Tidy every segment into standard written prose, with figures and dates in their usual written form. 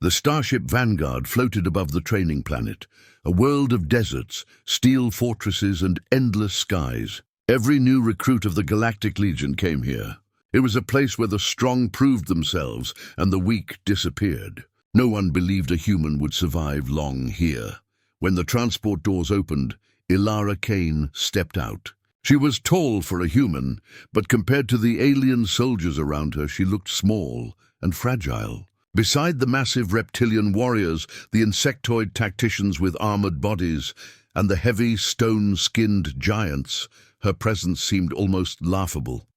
The starship Vanguard floated above the training planet, a world of deserts, steel fortresses, and endless skies. Every new recruit of the Galactic Legion came here. It was a place where the strong proved themselves and the weak disappeared. No one believed a human would survive long here. When the transport doors opened, Ilara Kane stepped out. She was tall for a human, but compared to the alien soldiers around her, she looked small and fragile. Beside the massive reptilian warriors, the insectoid tacticians with armored bodies, and the heavy, stone-skinned giants, her presence seemed almost laughable.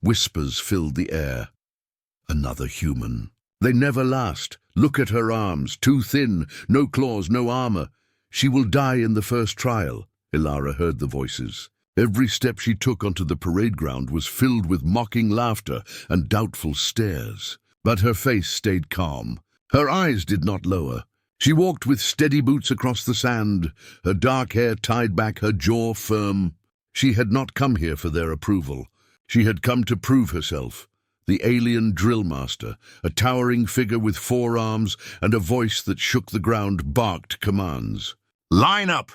Whispers filled the air. Another human. They never last. Look at her arms, too thin, no claws, no armor. She will die in the first trial, Ilara heard the voices. Every step she took onto the parade ground was filled with mocking laughter and doubtful stares. But her face stayed calm. Her eyes did not lower. She walked with steady boots across the sand, her dark hair tied back, her jaw firm. She had not come here for their approval. She had come to prove herself. The alien drill master, a towering figure with 4 arms and a voice that shook the ground, barked commands. "Line up!"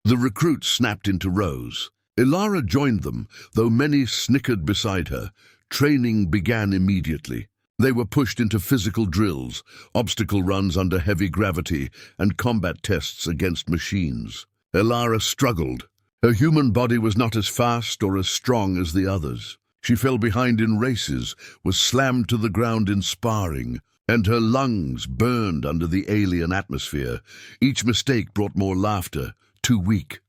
The recruits snapped into rows. Ilara joined them, though many snickered beside her. Training began immediately. They were pushed into physical drills, obstacle runs under heavy gravity, and combat tests against machines. Ilara struggled. Her human body was not as fast or as strong as the others. She fell behind in races, was slammed to the ground in sparring, and her lungs burned under the alien atmosphere. Each mistake brought more laughter. Too weak.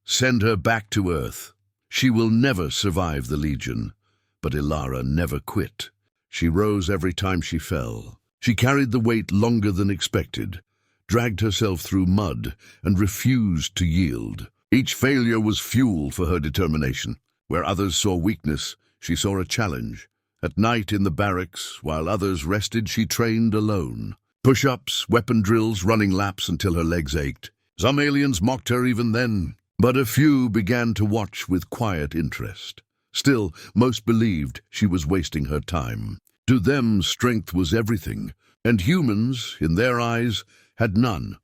Send her back to Earth. She will never survive the Legion. But Ilara never quit. She rose every time she fell. She carried the weight longer than expected, dragged herself through mud, and refused to yield. Each failure was fuel for her determination. Where others saw weakness, she saw a challenge. At night in the barracks, while others rested, she trained alone. Push-ups, weapon drills, running laps until her legs ached. Some aliens mocked her even then, but a few began to watch with quiet interest. Still, most believed she was wasting her time. To them, strength was everything, and humans, in their eyes, had none.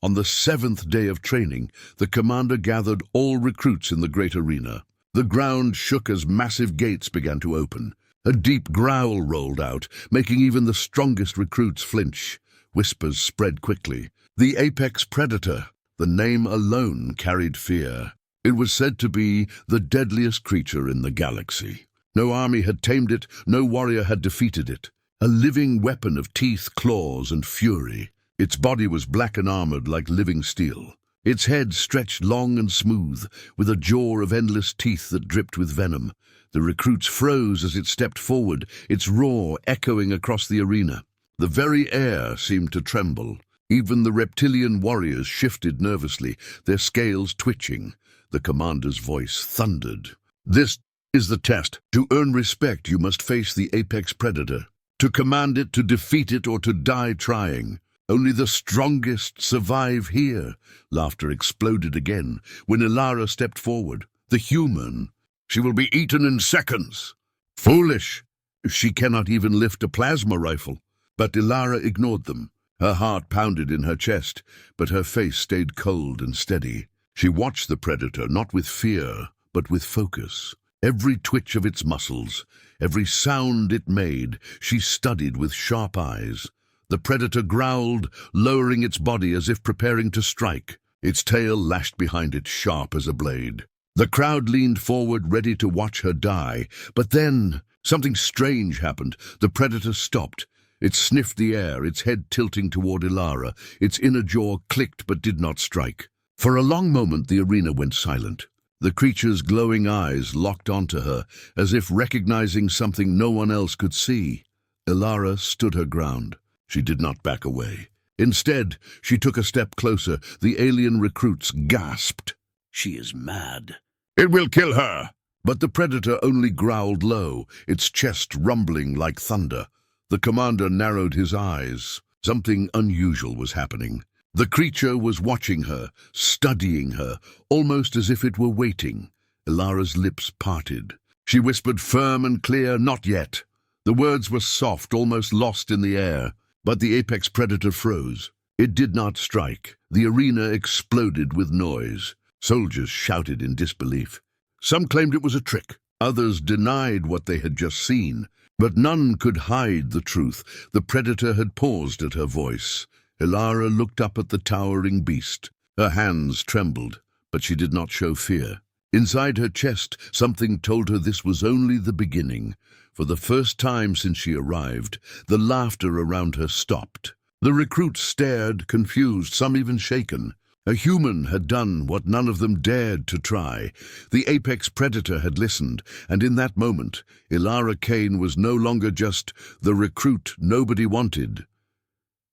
On the 7th day of training, the commander gathered all recruits in the great arena. The ground shook as massive gates began to open. A deep growl rolled out, making even the strongest recruits flinch. Whispers spread quickly. The apex predator, the name alone carried fear. It was said to be the deadliest creature in the galaxy. No army had tamed it, no warrior had defeated it. A living weapon of teeth, claws, and fury. Its body was black and armored like living steel. Its head stretched long and smooth, with a jaw of endless teeth that dripped with venom. The recruits froze as it stepped forward, its roar echoing across the arena. The very air seemed to tremble. Even the reptilian warriors shifted nervously, their scales twitching. The commander's voice thundered. "This is the test. To earn respect, you must face the apex predator. To command it, to defeat it, or to die trying. Only the strongest survive here." Laughter exploded again when Ilara stepped forward. "The human. She will be eaten in seconds." "Foolish. She cannot even lift a plasma rifle." But Ilara ignored them. Her heart pounded in her chest, but her face stayed cold and steady. She watched the predator, not with fear, but with focus. Every twitch of its muscles, every sound it made, she studied with sharp eyes. The predator growled, lowering its body as if preparing to strike. Its tail lashed behind it, sharp as a blade. The crowd leaned forward, ready to watch her die. But then, something strange happened. The predator stopped. It sniffed the air, its head tilting toward Ilara. Its inner jaw clicked but did not strike. For a long moment, the arena went silent. The creature's glowing eyes locked onto her, as if recognizing something no one else could see. Ilara stood her ground. She did not back away. Instead, she took a step closer. The alien recruits gasped. "She is mad." "It will kill her!" But the predator only growled low, its chest rumbling like thunder. The commander narrowed his eyes. Something unusual was happening. The creature was watching her, studying her, almost as if it were waiting. Ilara's lips parted. She whispered firm and clear, "Not yet." The words were soft, almost lost in the air. But the apex predator froze. It did not strike. The arena exploded with noise. Soldiers shouted in disbelief. Some claimed it was a trick. Others denied what they had just seen. But none could hide the truth. The predator had paused at her voice. Ilara looked up at the towering beast. Her hands trembled, but she did not show fear. Inside her chest, something told her this was only the beginning. For the first time since she arrived, the laughter around her stopped. The recruits stared, confused, some even shaken. A human had done what none of them dared to try. The apex predator had listened, and in that moment, Ilara Kane was no longer just the recruit nobody wanted.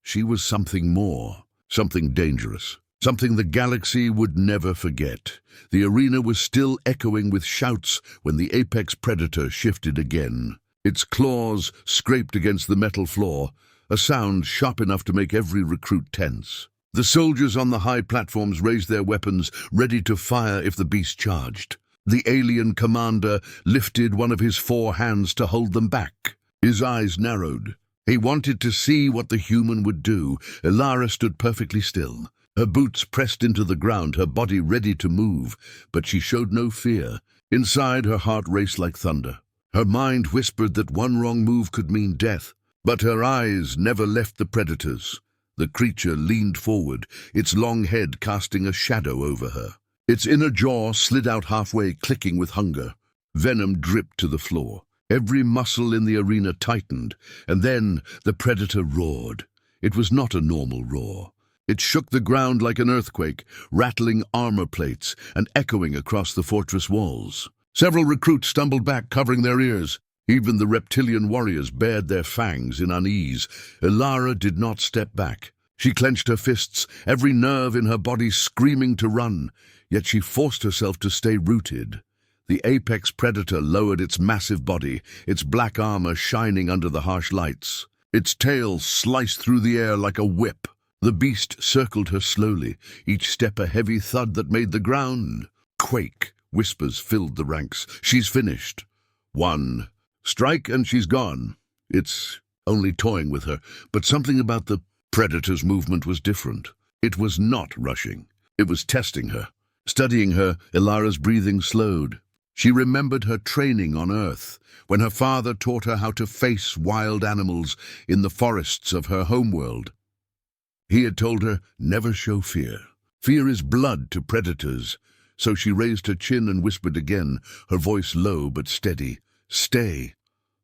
She was something more, something dangerous, something the galaxy would never forget. The arena was still echoing with shouts when the apex predator shifted again. Its claws scraped against the metal floor, a sound sharp enough to make every recruit tense. The soldiers on the high platforms raised their weapons, ready to fire if the beast charged. The alien commander lifted one of his 4 hands to hold them back. His eyes narrowed. He wanted to see what the human would do. Ilara stood perfectly still. Her boots pressed into the ground, her body ready to move, but she showed no fear. Inside, her heart raced like thunder. Her mind whispered that one wrong move could mean death, but her eyes never left the predators. The creature leaned forward, its long head casting a shadow over her. Its inner jaw slid out halfway, clicking with hunger. Venom dripped to the floor. Every muscle in the arena tightened, and then the predator roared. It was not a normal roar. It shook the ground like an earthquake, rattling armor plates and echoing across the fortress walls. Several recruits stumbled back, covering their ears. Even the reptilian warriors bared their fangs in unease. Ilara did not step back. She clenched her fists, every nerve in her body screaming to run, yet she forced herself to stay rooted. The apex predator lowered its massive body, its black armor shining under the harsh lights. Its tail sliced through the air like a whip. The beast circled her slowly, each step a heavy thud that made the ground quake. Whispers filled the ranks. She's finished. 1 strike and she's gone. It's only toying with her, but something about the predator's movement was different. It was not rushing. It was testing her. Studying her, Ilara's breathing slowed. She remembered her training on Earth, when her father taught her how to face wild animals in the forests of her homeworld. He had told her, never show fear. Fear is blood to predators. So she raised her chin and whispered again, her voice low but steady. Stay.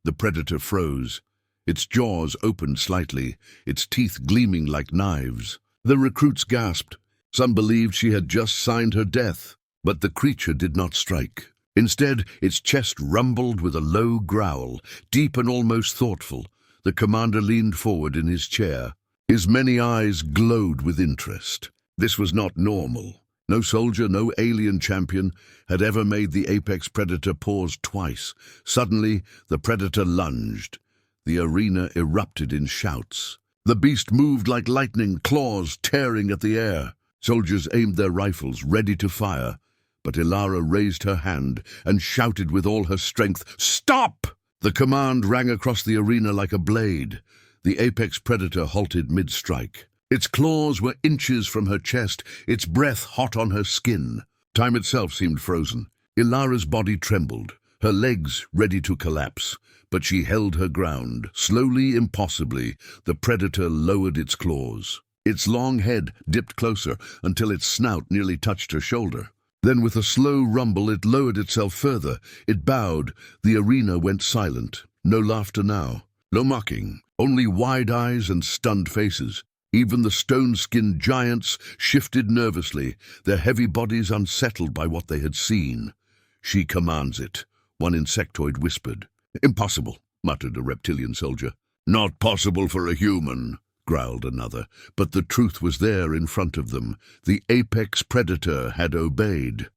The predator froze. Its jaws opened slightly, its teeth gleaming like knives. The recruits gasped. Some believed she had just signed her death, but the creature did not strike. Instead, its chest rumbled with a low growl, deep and almost thoughtful. The commander leaned forward in his chair. His many eyes glowed with interest. This was not normal. No soldier, no alien champion had ever made the apex predator pause twice. Suddenly, the predator lunged. The arena erupted in shouts. The beast moved like lightning, claws tearing at the air. Soldiers aimed their rifles, ready to fire. But Ilara raised her hand and shouted with all her strength, "Stop!" The command rang across the arena like a blade. The apex predator halted mid-strike. Its claws were inches from her chest, its breath hot on her skin. Time itself seemed frozen. Ilara's body trembled, her legs ready to collapse. But she held her ground. Slowly, impossibly, the predator lowered its claws. Its long head dipped closer until its snout nearly touched her shoulder. Then with a slow rumble it lowered itself further. It bowed. The arena went silent. No laughter now. No mocking. Only wide eyes and stunned faces. Even the stone-skinned giants shifted nervously, their heavy bodies unsettled by what they had seen. "She commands it," one insectoid whispered. "Impossible," muttered a reptilian soldier. "Not possible for a human," growled another. But the truth was there in front of them. The apex predator had obeyed.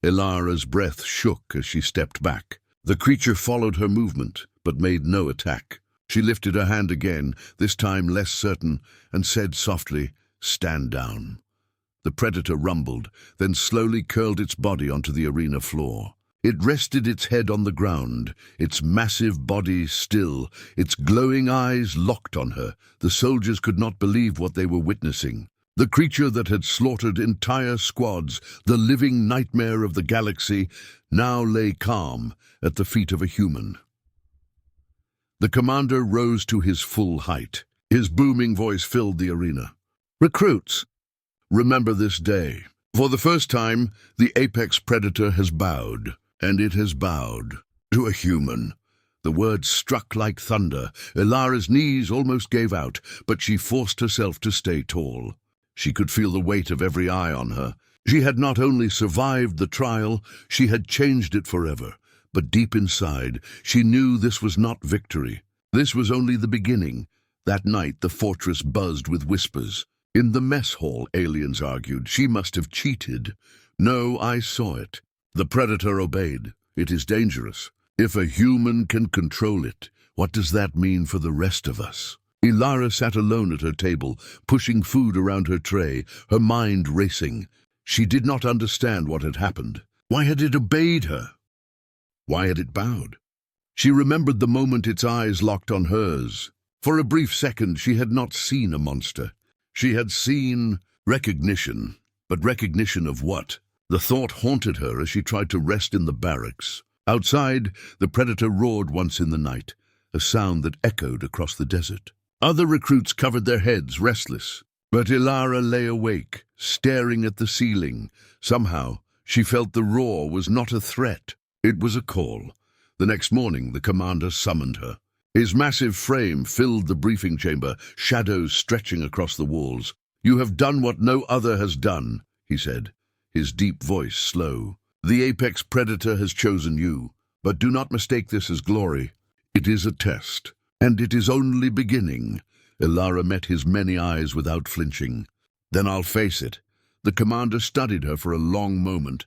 Ilara's breath shook as she stepped back. The creature followed her movement, but made no attack. She lifted her hand again, this time less certain, and said softly, "Stand down." The predator rumbled, then slowly curled its body onto the arena floor. It rested its head on the ground, its massive body still, its glowing eyes locked on her. The soldiers could not believe what they were witnessing. The creature that had slaughtered entire squads, the living nightmare of the galaxy, now lay calm at the feet of a human. The commander rose to his full height. His booming voice filled the arena. "Recruits, remember this day. For the first time, the apex predator has bowed, and it has bowed to a human." The words struck like thunder. Ilara's knees almost gave out, but she forced herself to stay tall. She could feel the weight of every eye on her. She had not only survived the trial, she had changed it forever. But deep inside, she knew this was not victory. This was only the beginning. That night, the fortress buzzed with whispers. In the mess hall, aliens argued, she must have cheated. "No, I saw it." The predator obeyed. "It is dangerous. If a human can control it, what does that mean for the rest of us?" Ilara sat alone at her table, pushing food around her tray, her mind racing. She did not understand what had happened. Why had it obeyed her? Why had it bowed? She remembered the moment its eyes locked on hers. For a brief second, she had not seen a monster. She had seen recognition. But recognition of what? The thought haunted her as she tried to rest in the barracks. Outside, the predator roared once in the night, a sound that echoed across the desert. Other recruits covered their heads, restless. But Ilara lay awake, staring at the ceiling. Somehow, she felt the roar was not a threat. It was a call. The next morning, the commander summoned her. His massive frame filled the briefing chamber, shadows stretching across the walls. "You have done what no other has done," he said, his deep voice slow. "The apex predator has chosen you, but do not mistake this as glory. It is a test, and it is only beginning." Ilara met his many eyes without flinching. "Then I'll face it." The commander studied her for a long moment,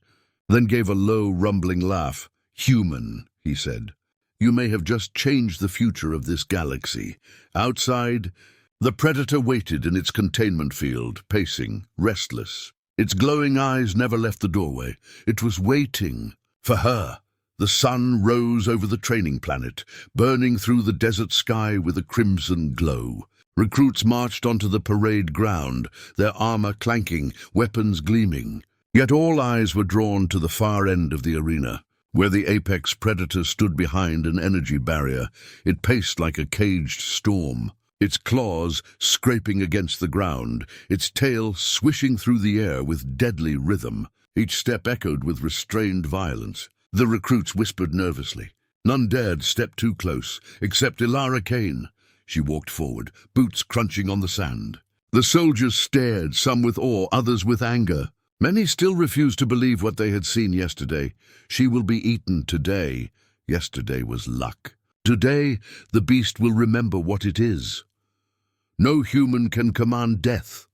then gave a low, rumbling laugh. "Human," he said. "You may have just changed the future of this galaxy." Outside, the predator waited in its containment field, pacing, restless. Its glowing eyes never left the doorway. It was waiting for her. The sun rose over the training planet, burning through the desert sky with a crimson glow. Recruits marched onto the parade ground, their armor clanking, weapons gleaming. Yet all eyes were drawn to the far end of the arena, where the apex predator stood behind an energy barrier. It paced like a caged storm, its claws scraping against the ground, its tail swishing through the air with deadly rhythm. Each step echoed with restrained violence. The recruits whispered nervously. None dared step too close, except Ilara Kane. She walked forward, boots crunching on the sand. The soldiers stared, some with awe, others with anger. Many still refused to believe what they had seen yesterday. She will be eaten today. Yesterday was luck. Today, the beast will remember what it is. No human can command death.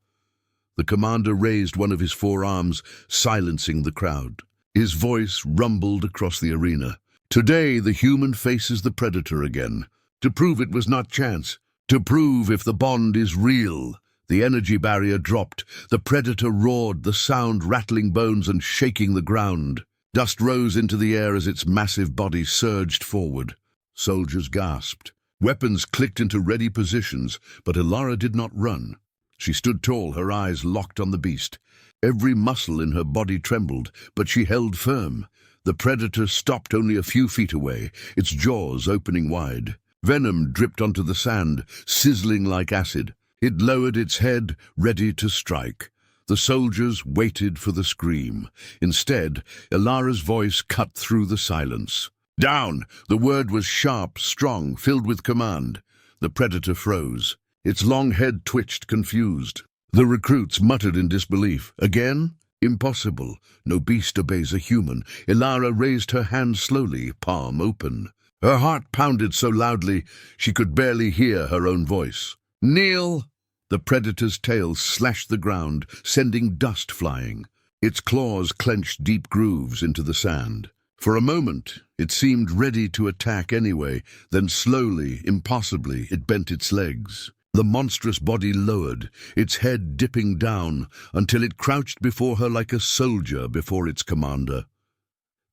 The commander raised one of his forearms, silencing the crowd. His voice rumbled across the arena. Today, the human faces the predator again. To prove it was not chance. To prove if the bond is real. The energy barrier dropped. The predator roared, the sound rattling bones and shaking the ground. Dust rose into the air as its massive body surged forward. Soldiers gasped. Weapons clicked into ready positions, but Ilara did not run. She stood tall, her eyes locked on the beast. Every muscle in her body trembled, but she held firm. The predator stopped only a few feet away, its jaws opening wide. Venom dripped onto the sand, sizzling like acid. It lowered its head, ready to strike. The soldiers waited for the scream. Instead, Ilara's voice cut through the silence. "Down!" The word was sharp, strong, filled with command. The predator froze. Its long head twitched, confused. The recruits muttered in disbelief. Again? Impossible. No beast obeys a human. Ilara raised her hand slowly, palm open. Her heart pounded so loudly she could barely hear her own voice. "Kneel!" The predator's tail slashed the ground, sending dust flying. Its claws clenched deep grooves into the sand. For a moment, it seemed ready to attack anyway, then slowly, impossibly, it bent its legs. The monstrous body lowered, its head dipping down, until it crouched before her like a soldier before its commander.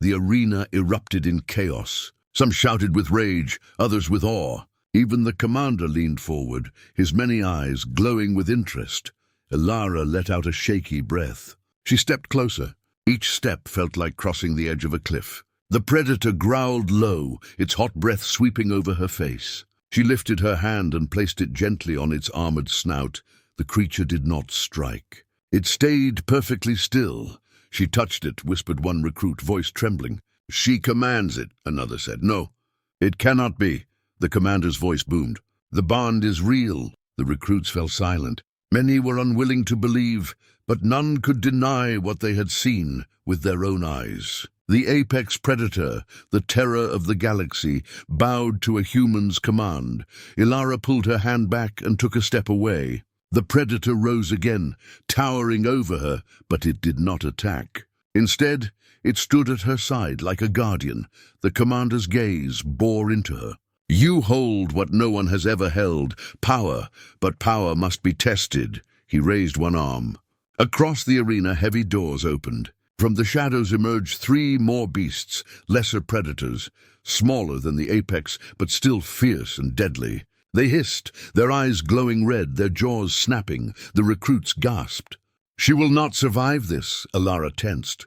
The arena erupted in chaos. Some shouted with rage, others with awe. Even the commander leaned forward, his many eyes glowing with interest. Ilara let out a shaky breath. She stepped closer. Each step felt like crossing the edge of a cliff. The predator growled low, its hot breath sweeping over her face. She lifted her hand and placed it gently on its armored snout. The creature did not strike. It stayed perfectly still. She touched it, whispered one recruit, voice trembling. "She commands it," another said. "No, it cannot be." The commander's voice boomed. "The bond is real." The recruits fell silent. Many were unwilling to believe, but none could deny what they had seen with their own eyes. The apex predator, the terror of the galaxy, bowed to a human's command. Ilara pulled her hand back and took a step away. The predator rose again, towering over her, but it did not attack. Instead, it stood at her side like a guardian. The commander's gaze bore into her. "You hold what no one has ever held, power, but power must be tested." He raised one arm. Across the arena, heavy doors opened. From the shadows emerged 3 more beasts, lesser predators, smaller than the apex, but still fierce and deadly. They hissed, their eyes glowing red, their jaws snapping. The recruits gasped. "She will not survive this," Ilara tensed.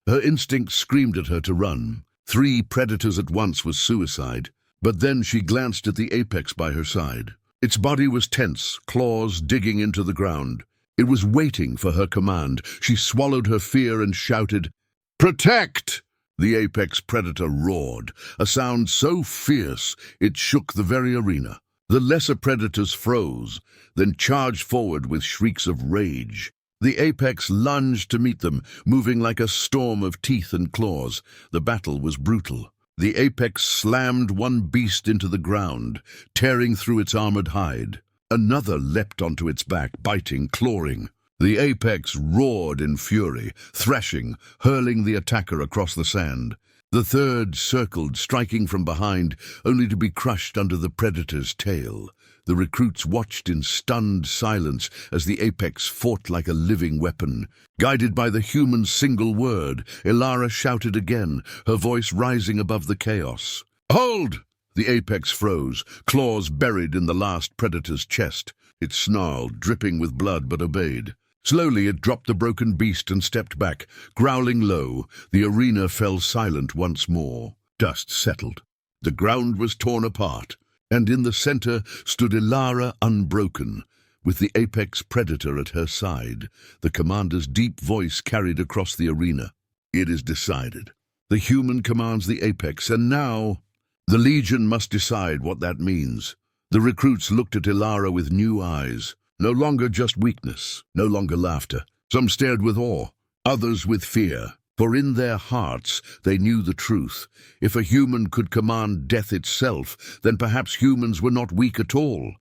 Her instinct screamed at her to run. 3 predators at once was suicide. But then she glanced at the apex by her side. Its body was tense, claws digging into the ground. It was waiting for her command. She swallowed her fear and shouted, "Protect!" The apex predator roared, a sound so fierce it shook the very arena. The lesser predators froze, then charged forward with shrieks of rage. The apex lunged to meet them, moving like a storm of teeth and claws. The battle was brutal. The apex slammed one beast into the ground, tearing through its armored hide. Another leapt onto its back, biting, clawing. The apex roared in fury, threshing, hurling the attacker across the sand. The third circled, striking from behind, only to be crushed under the predator's tail. The recruits watched in stunned silence as the apex fought like a living weapon. Guided by the human's single word, Ilara shouted again, her voice rising above the chaos. "Hold!" The apex froze, claws buried in the last predator's chest. It snarled, dripping with blood, but obeyed. Slowly it dropped the broken beast and stepped back, growling low. The arena fell silent once more. Dust settled. The ground was torn apart, and in the center stood Ilara unbroken, with the apex predator at her side. The commander's deep voice carried across the arena. "It is decided. The human commands the apex, and now the Legion must decide what that means." The recruits looked at Ilara with new eyes. No longer just weakness, no longer laughter. Some stared with awe, others with fear. For in their hearts they knew the truth. If a human could command death itself, then perhaps humans were not weak at all.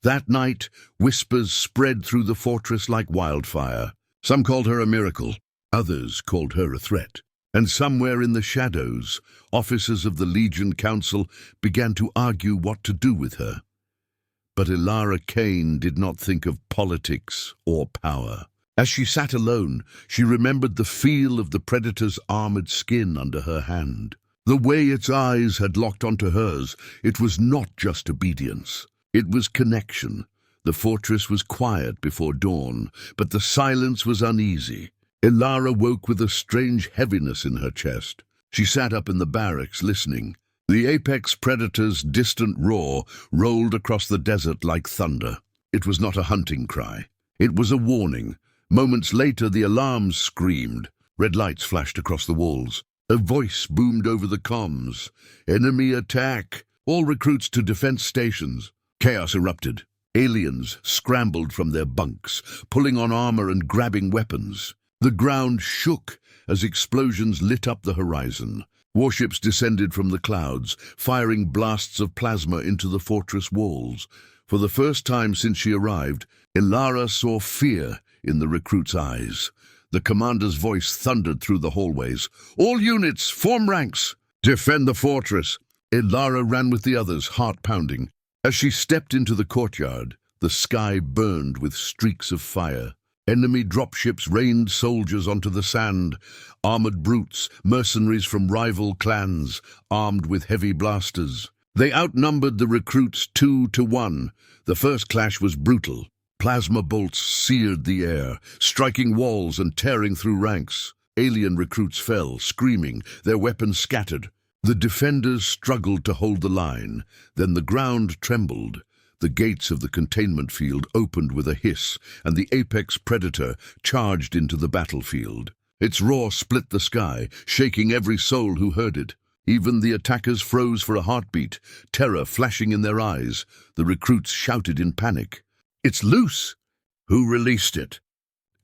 That night, whispers spread through the fortress like wildfire. Some called her a miracle, others called her a threat. And somewhere in the shadows, officers of the Legion Council began to argue what to do with her. But Ilara Kane did not think of politics or power. As she sat alone, she remembered the feel of the predator's armored skin under her hand. The way its eyes had locked onto hers, it was not just obedience. It was connection. The fortress was quiet before dawn, but the silence was uneasy. Ilara woke with a strange heaviness in her chest. She sat up in the barracks, listening. The apex predator's distant roar rolled across the desert like thunder. It was not a hunting cry. It was a warning. Moments later, the alarms screamed. Red lights flashed across the walls. A voice boomed over the comms. "Enemy attack! All recruits to defense stations." Chaos erupted. Aliens scrambled from their bunks, pulling on armor and grabbing weapons. The ground shook as explosions lit up the horizon. Warships descended from the clouds, firing blasts of plasma into the fortress walls. For the first time since she arrived, Ilara saw fear in the recruits' eyes. The commander's voice thundered through the hallways. "All units, form ranks! Defend the fortress!" Ilara ran with the others, heart pounding. As she stepped into the courtyard, the sky burned with streaks of fire. Enemy dropships rained soldiers onto the sand, armored brutes, mercenaries from rival clans, armed with heavy blasters. They outnumbered the recruits 2-1. The first clash was brutal. Plasma bolts seared the air, striking walls and tearing through ranks. Alien recruits fell, screaming, their weapons scattered. The defenders struggled to hold the line. Then the ground trembled. The gates of the containment field opened with a hiss, and the apex predator charged into the battlefield. Its roar split the sky, shaking every soul who heard it. Even the attackers froze for a heartbeat, terror flashing in their eyes. The recruits shouted in panic. "It's loose!" "Who released it?"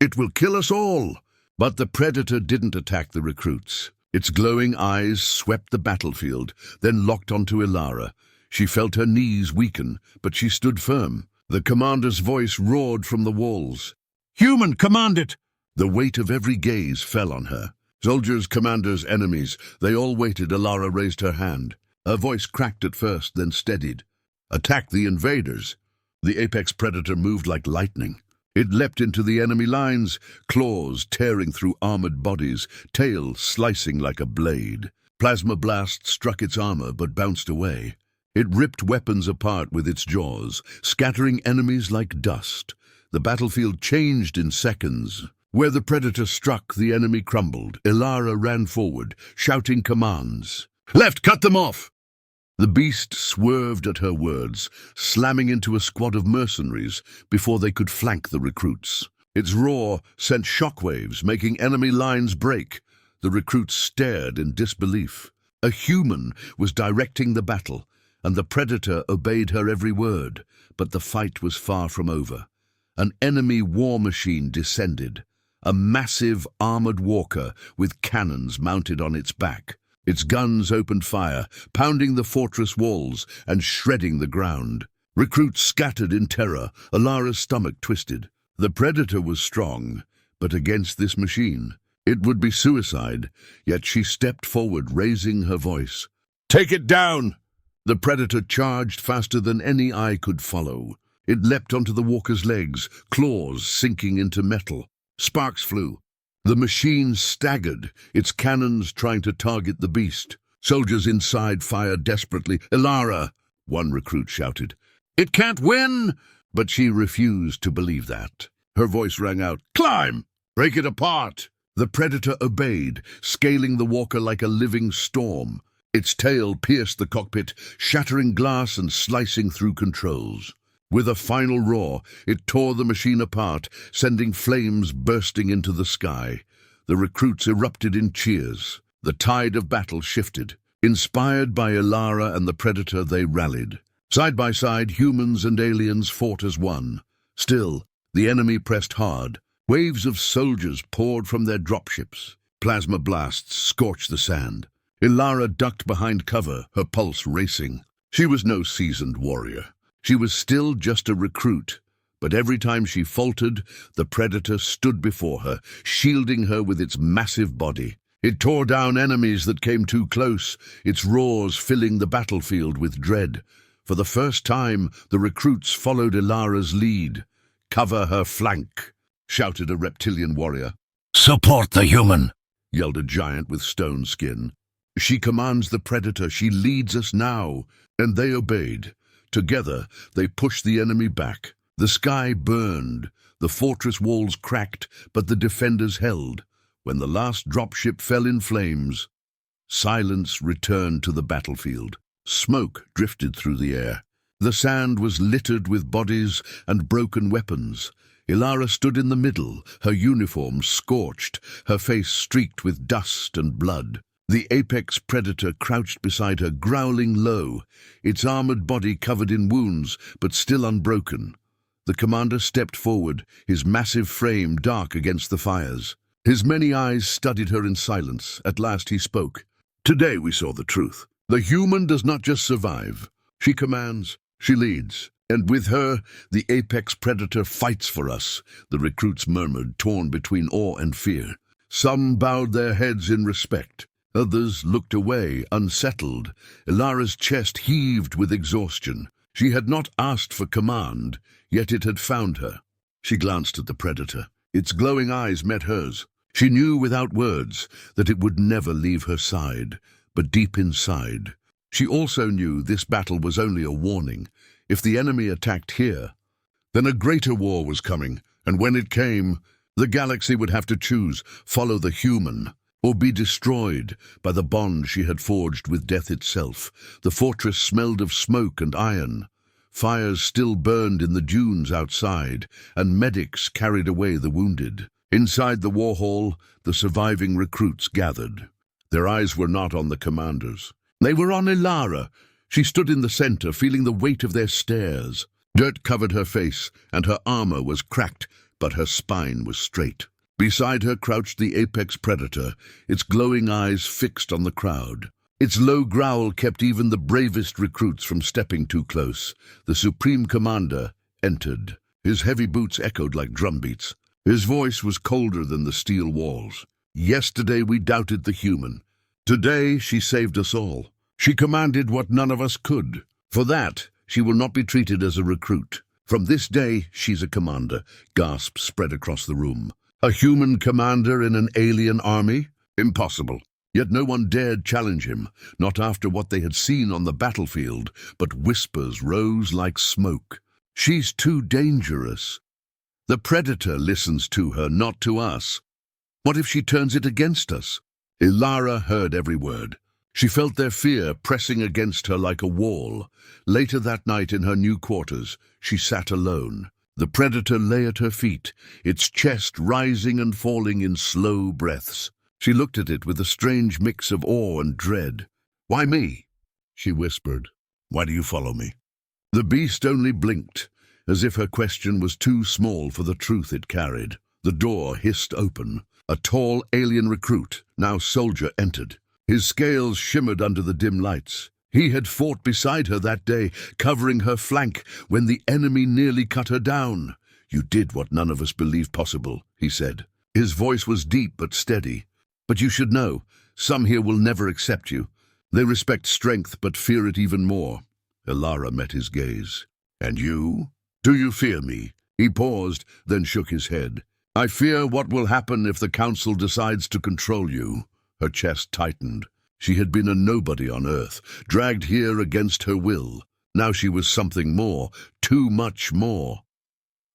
"It will kill us all!" But the predator didn't attack the recruits. Its glowing eyes swept the battlefield, then locked onto Ilara. She felt her knees weaken, but she stood firm. The commander's voice roared from the walls. "Human, command it!" The weight of every gaze fell on her. Soldiers, commanders, enemies, they all waited. Ilara raised her hand. Her voice cracked at first, then steadied. "Attack the invaders!" The apex predator moved like lightning. It leapt into the enemy lines, claws tearing through armored bodies, tail slicing like a blade. Plasma blasts struck its armor but bounced away. It ripped weapons apart with its jaws, scattering enemies like dust. The battlefield changed in seconds. Where the predator struck, the enemy crumbled. Ilara ran forward, shouting commands. "Left, cut them off!" The beast swerved at her words, slamming into a squad of mercenaries before they could flank the recruits. Its roar sent shockwaves, making enemy lines break. The recruits stared in disbelief. A human was directing the battle, and the predator obeyed her every word. But the fight was far from over. An enemy war machine descended, a massive armored walker with cannons mounted on its back. Its guns opened fire, pounding the fortress walls and shredding the ground. Recruits scattered in terror. Ilara's stomach twisted. The predator was strong, but against this machine, it would be suicide. Yet she stepped forward, raising her voice. "Take it down!" The predator charged faster than any eye could follow. It leapt onto the walker's legs, claws sinking into metal. Sparks flew. The machine staggered, its cannons trying to target the beast. Soldiers inside fired desperately. "Ilara!" one recruit shouted. "It can't win!" But she refused to believe that. Her voice rang out, "Climb! Break it apart!" The predator obeyed, scaling the walker like a living storm. Its tail pierced the cockpit, shattering glass and slicing through controls. With a final roar, it tore the machine apart, sending flames bursting into the sky. The recruits erupted in cheers. The tide of battle shifted. Inspired by Ilara and the predator, they rallied. Side by side, humans and aliens fought as one. Still, the enemy pressed hard. Waves of soldiers poured from their dropships. Plasma blasts scorched the sand. Ilara ducked behind cover, her pulse racing. She was no seasoned warrior. She was still just a recruit, but every time she faltered, the predator stood before her, shielding her with its massive body. It tore down enemies that came too close, its roars filling the battlefield with dread. For the first time, the recruits followed Ilara's lead. "Cover her flank," shouted a reptilian warrior. "Support the human," yelled a giant with stone skin. "She commands the predator, she leads us now," and they obeyed. Together, they pushed the enemy back. The sky burned, the fortress walls cracked, but the defenders held. When the last dropship fell in flames, silence returned to the battlefield. Smoke drifted through the air. The sand was littered with bodies and broken weapons. Ilara stood in the middle, her uniform scorched, her face streaked with dust and blood. The apex predator crouched beside her, growling low, its armored body covered in wounds, but still unbroken. The commander stepped forward, his massive frame dark against the fires. His many eyes studied her in silence. At last he spoke. "Today we saw the truth. The human does not just survive. She commands, she leads. And with her, the apex predator fights for us," the recruits murmured, torn between awe and fear. Some bowed their heads in respect. Others looked away, unsettled. Ilara's chest heaved with exhaustion. She had not asked for command, yet it had found her. She glanced at the predator. Its glowing eyes met hers. She knew without words that it would never leave her side, but deep inside, she also knew this battle was only a warning. If the enemy attacked here, then a greater war was coming, and when it came, the galaxy would have to choose, follow the human, or be destroyed by the bond she had forged with death itself. The fortress smelled of smoke and iron. Fires still burned in the dunes outside, and medics carried away the wounded. Inside the war hall, the surviving recruits gathered. Their eyes were not on the commanders. They were on Ilara. She stood in the center, feeling the weight of their stares. Dirt covered her face, and her armor was cracked, but her spine was straight. Beside her crouched the apex predator, its glowing eyes fixed on the crowd. Its low growl kept even the bravest recruits from stepping too close. The supreme commander entered. His heavy boots echoed like drumbeats. His voice was colder than the steel walls. Yesterday we doubted the human. Today she saved us all. She commanded what none of us could. For that, she will not be treated as a recruit. From this day, she's a commander. Gasps spread across the room. A human commander in an alien army? Impossible. Yet no one dared challenge him, not after what they had seen on the battlefield, but whispers rose like smoke. She's too dangerous. The predator listens to her, not to us. What if she turns it against us? Ilara heard every word. She felt their fear pressing against her like a wall. Later that night in her new quarters, she sat alone. The predator lay at her feet, its chest rising and falling in slow breaths. She looked at it with a strange mix of awe and dread. "Why me?" she whispered. "Why do you follow me?" The beast only blinked, as if her question was too small for the truth it carried. The door hissed open. A tall alien recruit, now soldier, entered. His scales shimmered under the dim lights. He had fought beside her that day, covering her flank when the enemy nearly cut her down. "You did what none of us believed possible," he said. His voice was deep but steady. "But you should know, some here will never accept you. They respect strength but fear it even more." Ilara met his gaze. "And you? Do you fear me?" He paused, then shook his head. "I fear what will happen if the Council decides to control you." Her chest tightened. She had been a nobody on Earth, dragged here against her will. Now she was something more, too much more.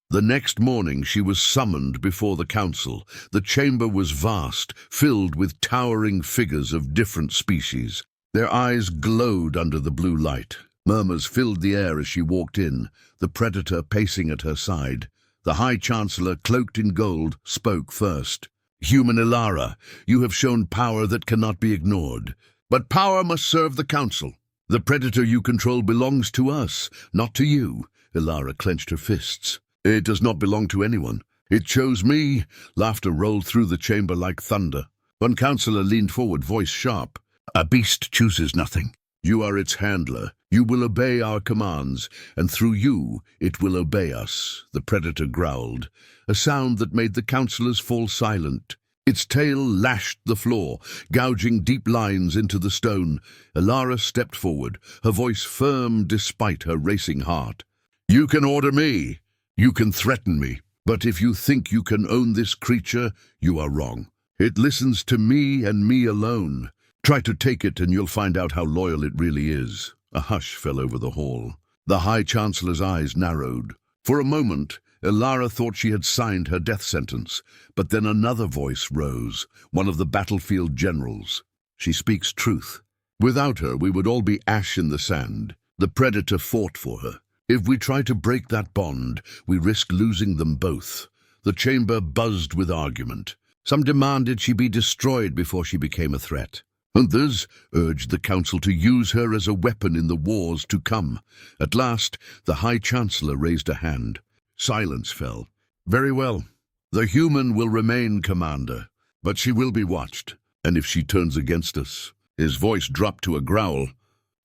The next morning she was summoned before the council. The chamber was vast, filled with towering figures of different species. Their eyes glowed under the blue light. Murmurs filled the air as she walked in, the predator pacing at her side. The High Chancellor, cloaked in gold, spoke first. "Human Ilara, you have shown power that cannot be ignored. But power must serve the council. The predator you control belongs to us, not to you." Ilara clenched her fists. "It does not belong to anyone. It chose me." Laughter rolled through the chamber like thunder. One councillor leaned forward, voice sharp. "A beast chooses nothing. You are its handler. You will obey our commands, and through you it will obey us." The predator growled, a sound that made the councillors fall silent. Its tail lashed the floor, gouging deep lines into the stone. Ilara stepped forward, her voice firm despite her racing heart. "You can order me. You can threaten me. But if you think you can own this creature, you are wrong. It listens to me and me alone. Try to take it and you'll find out how loyal it really is." A hush fell over the hall. The High Chancellor's eyes narrowed. For a moment, Ilara thought she had signed her death sentence, but then another voice rose, one of the battlefield generals. "She speaks truth. Without her, we would all be ash in the sand. The predator fought for her. If we try to break that bond, we risk losing them both." The chamber buzzed with argument. Some demanded she be destroyed before she became a threat. Others urged the council to use her as a weapon in the wars to come. At last, the High Chancellor raised a hand. Silence fell. "Very well. The human will remain commander, but she will be watched. And if she turns against us," his voice dropped to a growl,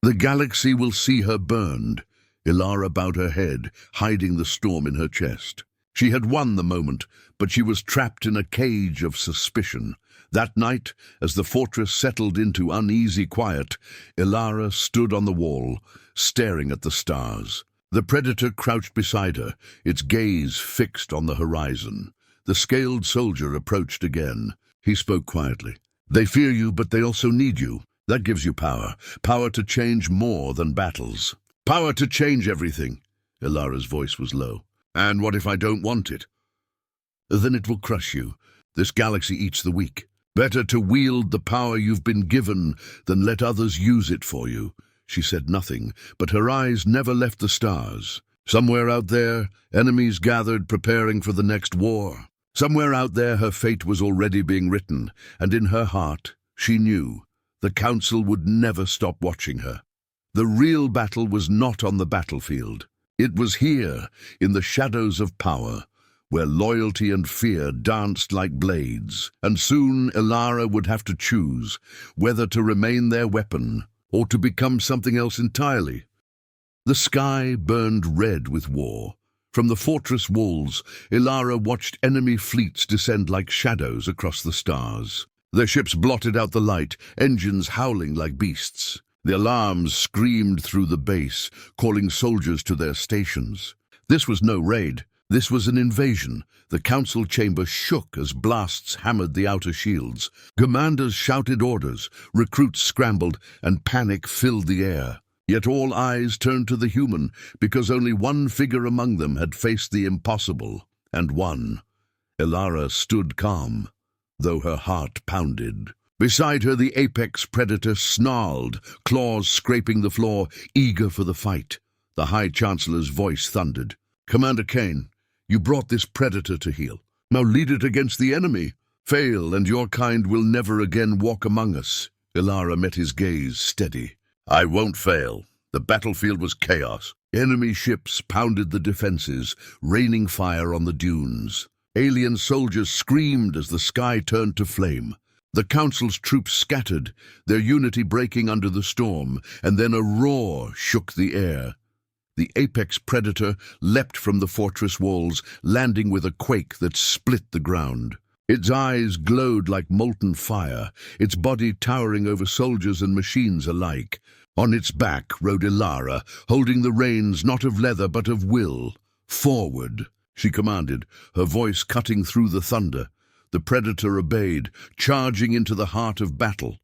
"the galaxy will see her burned." Ilara bowed her head, hiding the storm in her chest. She had won the moment, but she was trapped in a cage of suspicion. That night, as the fortress settled into uneasy quiet, Ilara stood on the wall, staring at the stars. The predator crouched beside her, its gaze fixed on the horizon. The scaled soldier approached again. He spoke quietly. They fear you, but they also need you. That gives you power. Power to change more than battles. Power to change everything. Ilara's voice was low. And what if I don't want it? Then it will crush you. This galaxy eats the weak. Better to wield the power you've been given than let others use it for you. She said nothing, but her eyes never left the stars. Somewhere out there, enemies gathered preparing for the next war. Somewhere out there, her fate was already being written, and in her heart, she knew the Council would never stop watching her. The real battle was not on the battlefield. It was here, in the shadows of power, where loyalty and fear danced like blades, and soon Ilara would have to choose whether to remain their weapon or to become something else entirely. The sky burned red with war. From the fortress walls, Ilara watched enemy fleets descend like shadows across the stars. Their ships blotted out the light, engines howling like beasts. The alarms screamed through the base, calling soldiers to their stations. This was no raid. This was an invasion. The council chamber shook as blasts hammered the outer shields. Commanders shouted orders, recruits scrambled, and panic filled the air. Yet all eyes turned to the human, because only one figure among them had faced the impossible, and won. Ilara stood calm, though her heart pounded. Beside her, the apex predator snarled, claws scraping the floor, eager for the fight. The High Chancellor's voice thundered. "Commander Kane, you brought this predator to heel. Now lead it against the enemy. Fail, and your kind will never again walk among us." Ilara met his gaze, steady. "I won't fail." The battlefield was chaos. Enemy ships pounded the defenses, raining fire on the dunes. Alien soldiers screamed as the sky turned to flame. The Council's troops scattered, their unity breaking under the storm, and then a roar shook the air. The apex predator leapt from the fortress walls, landing with a quake that split the ground. Its eyes glowed like molten fire, its body towering over soldiers and machines alike. On its back rode Ilara, holding the reins not of leather but of will. "Forward," she commanded, her voice cutting through the thunder. The predator obeyed, charging into the heart of battle.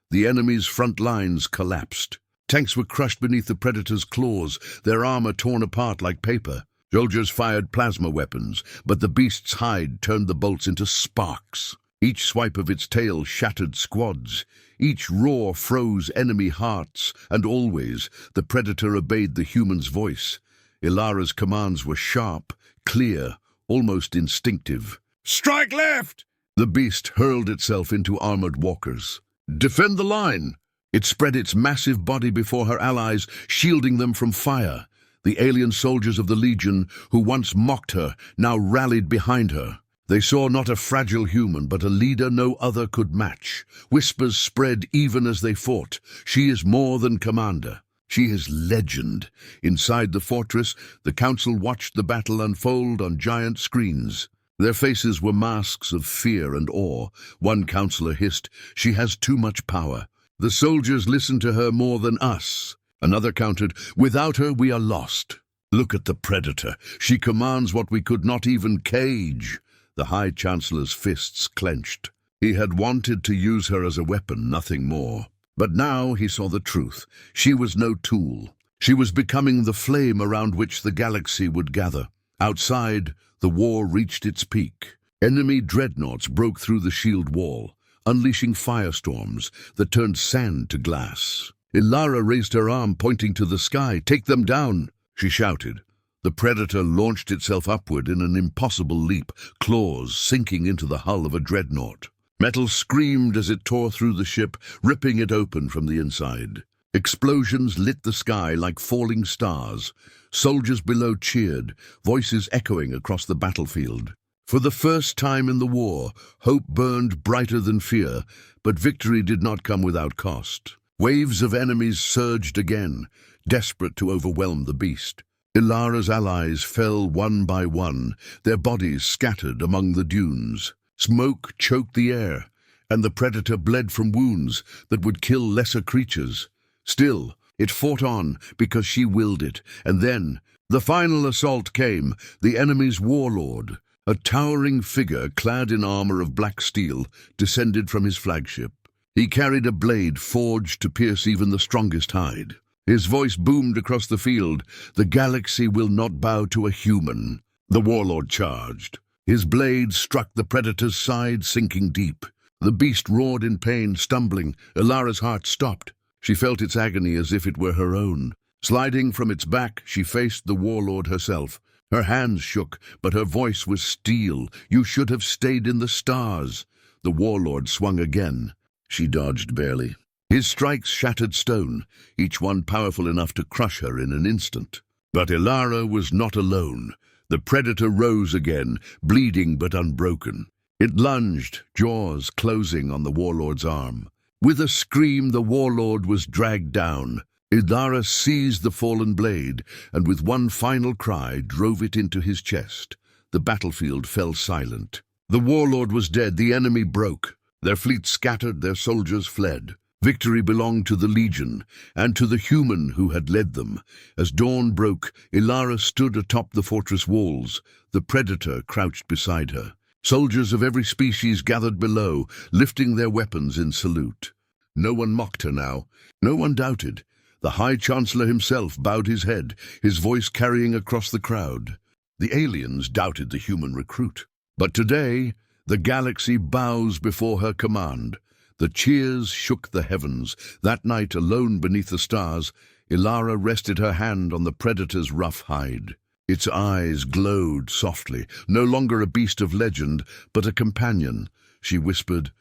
The enemy's front lines collapsed. Tanks were crushed beneath the predator's claws, their armor torn apart like paper. Soldiers fired plasma weapons, but the beast's hide turned the bolts into sparks. Each swipe of its tail shattered squads. Each roar froze enemy hearts, and always the predator obeyed the human's voice. Ilara's commands were sharp, clear, almost instinctive. "Strike left!" The beast hurled itself into armored walkers. "Defend the line!" It spread its massive body before her allies, shielding them from fire. The alien soldiers of the Legion, who once mocked her, now rallied behind her. They saw not a fragile human, but a leader no other could match. Whispers spread even as they fought. She is more than commander. She is legend. Inside the fortress, the Council watched the battle unfold on giant screens. Their faces were masks of fear and awe. One counselor hissed, "She has too much power." The soldiers listened to her more than us. Another countered, "Without her we are lost." "Look at the predator. She commands what we could not even cage." The High Chancellor's fists clenched. He had wanted to use her as a weapon, nothing more. But now he saw the truth. She was no tool. She was becoming the flame around which the galaxy would gather. Outside, the war reached its peak. Enemy dreadnoughts broke through the shield wall, unleashing firestorms that turned sand to glass. Ilara raised her arm, pointing to the sky. "Take them down," she shouted. The predator launched itself upward in an impossible leap, claws sinking into the hull of a dreadnought. Metal screamed as it tore through the ship, ripping it open from the inside. Explosions lit the sky like falling stars. Soldiers below cheered, voices echoing across the battlefield. For the first time in the war, hope burned brighter than fear, but victory did not come without cost. Waves of enemies surged again, desperate to overwhelm the beast. Ilara's allies fell one by one, their bodies scattered among the dunes. Smoke choked the air, and the predator bled from wounds that would kill lesser creatures. Still, it fought on because she willed it, and then the final assault came, the enemy's warlord. A towering figure clad in armor of black steel descended from his flagship. He carried a blade forged to pierce even the strongest hide. His voice boomed across the field, "The galaxy will not bow to a human." The warlord charged. His blade struck the predator's side, sinking deep. The beast roared in pain, stumbling. Ilara's heart stopped. She felt its agony as if it were her own. Sliding from its back, she faced the warlord herself. Her hands shook, but her voice was steel. "You should have stayed in the stars." The warlord swung again. She dodged barely. His strikes shattered stone, each one powerful enough to crush her in an instant. But Ilara was not alone. The predator rose again, bleeding but unbroken. It lunged, jaws closing on the warlord's arm. With a scream, the warlord was dragged down. Ilara seized the fallen blade, and with one final cry drove it into his chest. The battlefield fell silent. The warlord was dead, the enemy broke. Their fleet scattered, their soldiers fled. Victory belonged to the Legion, and to the human who had led them. As dawn broke, Ilara stood atop the fortress walls. The predator crouched beside her. Soldiers of every species gathered below, lifting their weapons in salute. No one mocked her now. No one doubted. The High Chancellor himself bowed his head, his voice carrying across the crowd. The aliens doubted the human recruit. But today, the galaxy bows before her command. The cheers shook the heavens. That night, alone beneath the stars, Ilara rested her hand on the predator's rough hide. Its eyes glowed softly, no longer a beast of legend, but a companion. She whispered,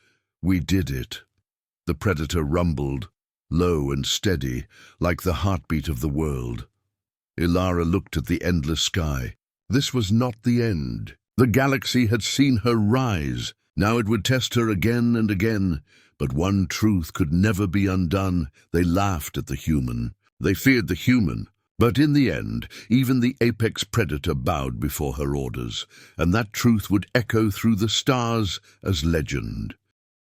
"We did it." The predator rumbled, low and steady, like the heartbeat of the world. Ilara looked at the endless sky. This was not the end. The galaxy had seen her rise. Now it would test her again and again. But one truth could never be undone. They laughed at the human. They feared the human. But in the end, even the apex predator bowed before her orders, and that truth would echo through the stars as legend.